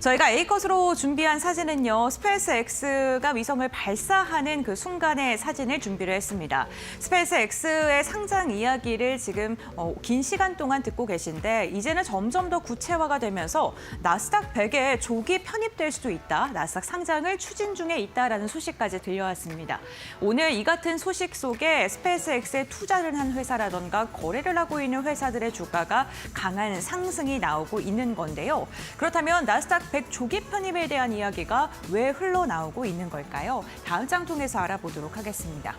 저희가 A컷으로 준비한 사진은요, 스페이스X가 위성을 발사하는 그 순간의 사진을 준비를 했습니다. 스페이스X의 상장 이야기를 지금 긴 시간 동안 듣고 계신데 이제는 점점 더 구체화가 되면서 나스닥 100에 조기 편입될 수도 있다, 나스닥 상장을 추진 중에 있다라는 소식까지 들려왔습니다. 오늘 이 같은 소식 속에 스페이스X에 투자를 한 회사라던가 거래를 하고 있는 회사들의 주가가 강한 상승이 나오고 있는 건데요. 그렇다면 나스닥 100 조기 편입에 대한 이야기가 왜 흘러나오고 있는 걸까요? 다음 장 통해서 알아보도록 하겠습니다.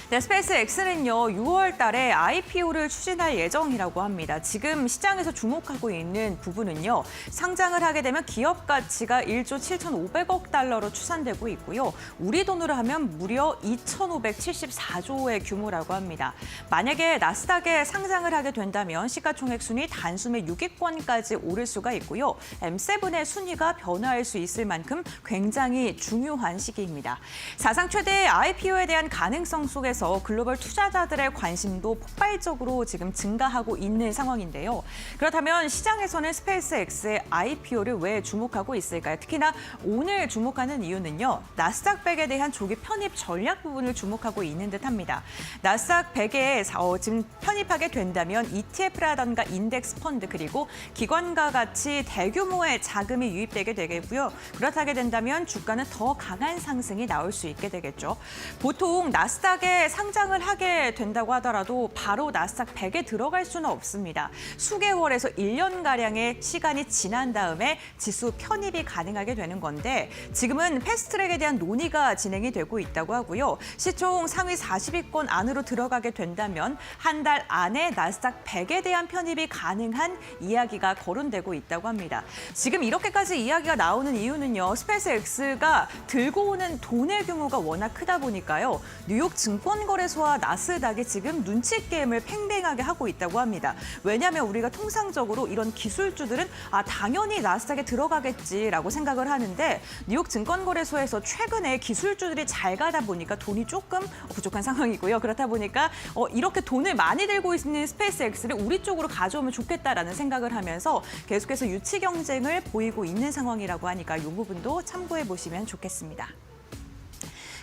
네, 스페이스X는요, 6월 달에 IPO를 추진할 예정이라고 합니다. 지금 시장에서 주목하고 있는 부분은요, 상장을 하게 되면 기업 가치가 1조 7,500억 달러로 추산되고 있고요. 우리 돈으로 하면 무려 2,574조의 규모라고 합니다. 만약에 나스닥에 상장을 하게 된다면 시가총액 순위 단숨에 6위권까지 오를 수가 있고요. M7의 순위가 변화할 수 있을 만큼 굉장히 중요한 시기입니다. 사상 최대의 IPO에 대한 가능성 속에서 글로벌 투자자들의 관심도 폭발적으로 지금 증가하고 있는 상황인데요. 그렇다면 시장에서는 스페이스X의 IPO를 왜 주목하고 있을까요? 특히나 오늘 주목하는 이유는요, 나스닥 100에 대한 조기 편입 전략 부분을 주목하고 있는 듯합니다. 나스닥 100에 지금 편입하게 된다면 ETF라던가 인덱스 펀드 그리고 기관과 같이 대규모의 자금이 유입되게 되겠고요. 그렇다게 된다면 주가는 더 강한 상승이 나올 수 있게 되겠죠. 보통 나스닥에 상장을 하게 된다고 하더라도 바로 나스닥 100에 들어갈 수는 없습니다. 수개월에서 1년가량의 시간이 지난 다음에 지수 편입이 가능하게 되는 건데 지금은 패스트트랙에 대한 논의가 진행이 되고 있다고 하고요. 시총 상위 40위권 안으로 들어가게 된다면 한 달 안에 나스닥 100에 대한 편입이 가능한 이야기가 거론되고 있다고 합니다. 지금 이렇게까지 이야기가 나오는 이유는요, 스페이스X가 들고 오는 돈의 규모가 워낙 크다 보니까요. 뉴욕 증권거래소와 나스닥이 지금 눈치 게임을 팽팽하게 하고 있다고 합니다. 왜냐하면 우리가 통상적으로 이런 기술주들은 당연히 나스닥에 들어가겠지라고 생각을 하는데 뉴욕 증권거래소에서 최근에 기술주들이 잘 가다 보니까 돈이 조금 부족한 상황이고요. 그렇다 보니까 이렇게 돈을 많이 들고 있는 스페이스X를 우리 쪽으로 가져오면 좋겠다라는 생각을 하면서 계속해서 유치 경쟁을 보이고 있는 상황이라고 하니까 이 부분도 참고해 보시면 좋겠습니다.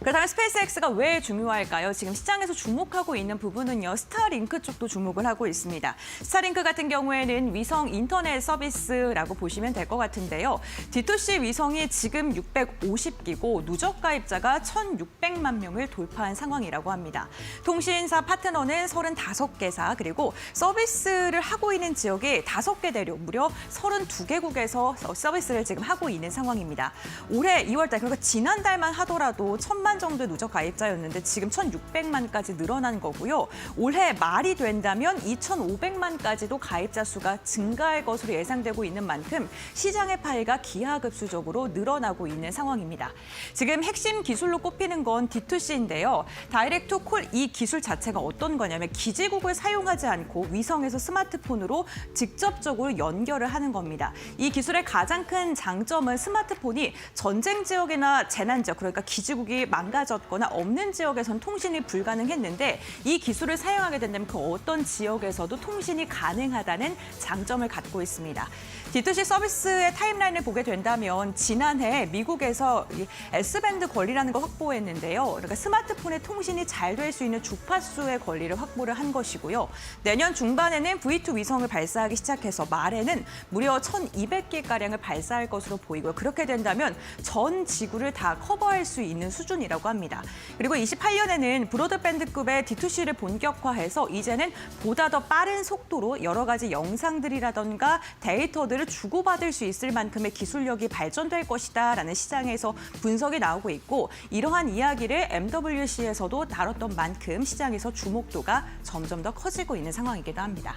그렇다면 스페이스X가 왜 중요할까요? 지금 시장에서 주목하고 있는 부분은요, 스타링크 쪽도 주목을 하고 있습니다. 스타링크 같은 경우에는 위성 인터넷 서비스라고 보시면 될 것 같은데요. D2C 위성이 지금 650기고 누적 가입자가 1,600만 명을 돌파한 상황이라고 합니다. 통신사 파트너는 35개사 그리고 서비스를 하고 있는 지역이 5개 대륙, 무려 32개국에서 서비스를 지금 하고 있는 상황입니다. 올해 2월 달, 그러니까 지난달만 하더라도 1,000만 정도 누적 가입자였는데 지금 1,600만까지 늘어난 거고요. 올해 말이 된다면 2,500만까지도 가입자 수가 증가할 것으로 예상되고 있는 만큼 시장의 파이가 기하급수적으로 늘어나고 있는 상황입니다. 지금 핵심 기술로 꼽히는 건 D2C인데요. 다이렉트 투 콜 이 기술 자체가 어떤 거냐면 기지국을 사용하지 않고 위성에서 스마트폰으로 직접적으로 연결을 하는 겁니다. 이 기술의 가장 큰 장점은 스마트폰이 전쟁 지역이나 재난 지역, 그러니까 기지국이 망가졌거나 없는 지역에선 통신이 불가능했는데 이 기술을 사용하게 된다면 그 어떤 지역에서도 통신이 가능하다는 장점을 갖고 있습니다. D2C 서비스의 타임라인을 보게 된다면 지난해 미국에서 S밴드 권리라는 걸 확보했는데요. 그러니까 스마트폰의 통신이 잘 될 수 있는 주파수의 권리를 확보를 한 것이고요. 내년 중반에는 V2 위성을 발사하기 시작해서 말에는 무려 1,200개가량을 발사할 것으로 보이고요. 그렇게 된다면 전 지구를 다 커버할 수 있는 수준이라고 합니다. 그리고 28년에는 브로드밴드급의 D2C를 본격화해서 이제는 보다 더 빠른 속도로 여러 가지 영상들이라던가 데이터들을 주고받을 수 있을 만큼의 기술력이 발전될 것이다라는 시장에서 분석이 나오고 있고 이러한 이야기를 MWC에서도 다뤘던 만큼 시장에서 주목도가 점점 더 커지고 있는 상황이기도 합니다.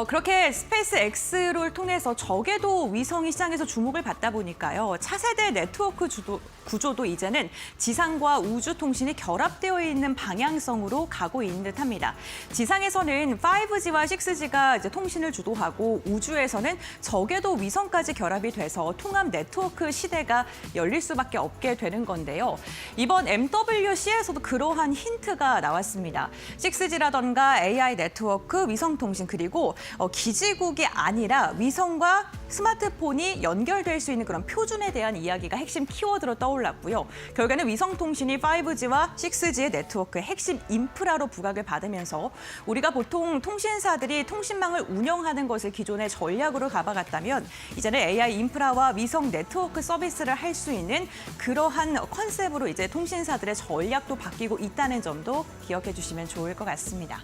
그렇게 스페이스X를 통해서 적에도 위성이 시장에서 주목을 받다 보니까요. 차세대 네트워크 구조도 이제는 지상과 우주 통신이 결합되어 있는 방향성으로 가고 있는 듯합니다. 지상에서는 5G와 6G가 이제 통신을 주도하고 우주에서는 적에도 위성까지 결합이 돼서 통합 네트워크 시대가 열릴 수밖에 없게 되는 건데요. 이번 MWC에서도 그러한 힌트가 나왔습니다. 6G라던가 AI 네트워크, 위성 통신 그리고 기지국이 아니라 위성과 스마트폰이 연결될 수 있는 그런 표준에 대한 이야기가 핵심 키워드로 떠올랐고요. 결국에는 위성통신이 5G와 6G의 네트워크의 핵심 인프라로 부각을 받으면서 우리가 보통 통신사들이 통신망을 운영하는 것을 기존의 전략으로 잡아갔다면 이제는 AI 인프라와 위성 네트워크 서비스를 할 수 있는 그러한 컨셉으로 이제 통신사들의 전략도 바뀌고 있다는 점도 기억해 주시면 좋을 것 같습니다.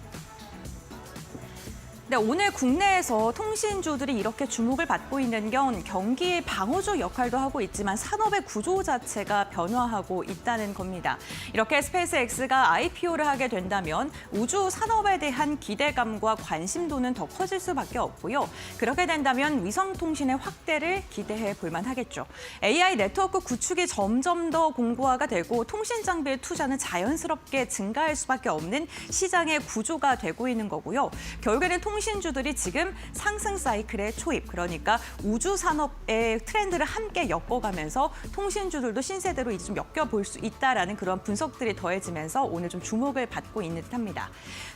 네, 오늘 국내에서 통신주들이 이렇게 주목을 받고 있는 건 경기 방어주 역할도 하고 있지만 산업의 구조 자체가 변화하고 있다는 겁니다. 이렇게 스페이스X가 IPO를 하게 된다면 우주 산업에 대한 기대감과 관심도는 더 커질 수밖에 없고요. 그렇게 된다면 위성통신의 확대를 기대해 볼 만하겠죠. AI 네트워크 구축이 점점 더 공고화가 되고 통신 장비의 투자는 자연스럽게 증가할 수밖에 없는 시장의 구조가 되고 있는 거고요. 결국에는 통신주들이 지금 상승 사이클의 초입, 그러니까 우주 산업의 트렌드를 함께 엮어가면서 통신주들도 신세대로 이제 좀 엮여볼 수 있다라는 그런 분석들이 더해지면서 오늘 좀 주목을 받고 있는 듯합니다.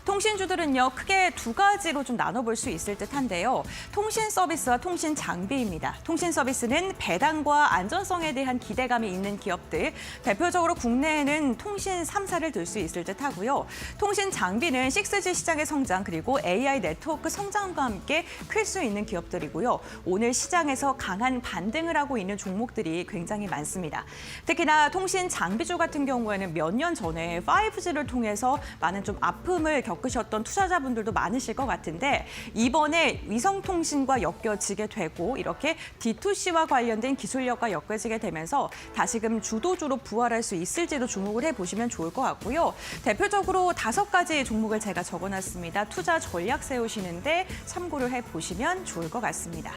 통신주들은요, 크게 두 가지로 좀 나눠볼 수 있을 듯한데요. 통신 서비스와 통신 장비입니다. 통신 서비스는 배당과 안전성에 대한 기대감이 있는 기업들, 대표적으로 국내에는 통신 3사를 들 수 있을 듯하고요. 통신 장비는 6G 시장의 성장 그리고 AI 네트워크 성장과 함께 클 수 있는 기업들이고요. 오늘 시장에서 강한 반등을 하고 있는 종목들이 굉장히 많습니다. 특히나 통신 장비주 같은 경우에는 몇 년 전에 5G를 통해서 많은 좀 아픔을 겪으셨던 투자자분들도 많으실 것 같은데 이번에 위성통신과 엮여지게 되고 이렇게 D2C와 관련된 기술력과 엮여지게 되면서 다시금 주도주로 부활할 수 있을지도 주목을 해보시면 좋을 것 같고요. 대표적으로 5가지 종목을 제가 적어놨습니다. 투자 전략 세우시는데 참고를 해보시면 좋을 것 같습니다.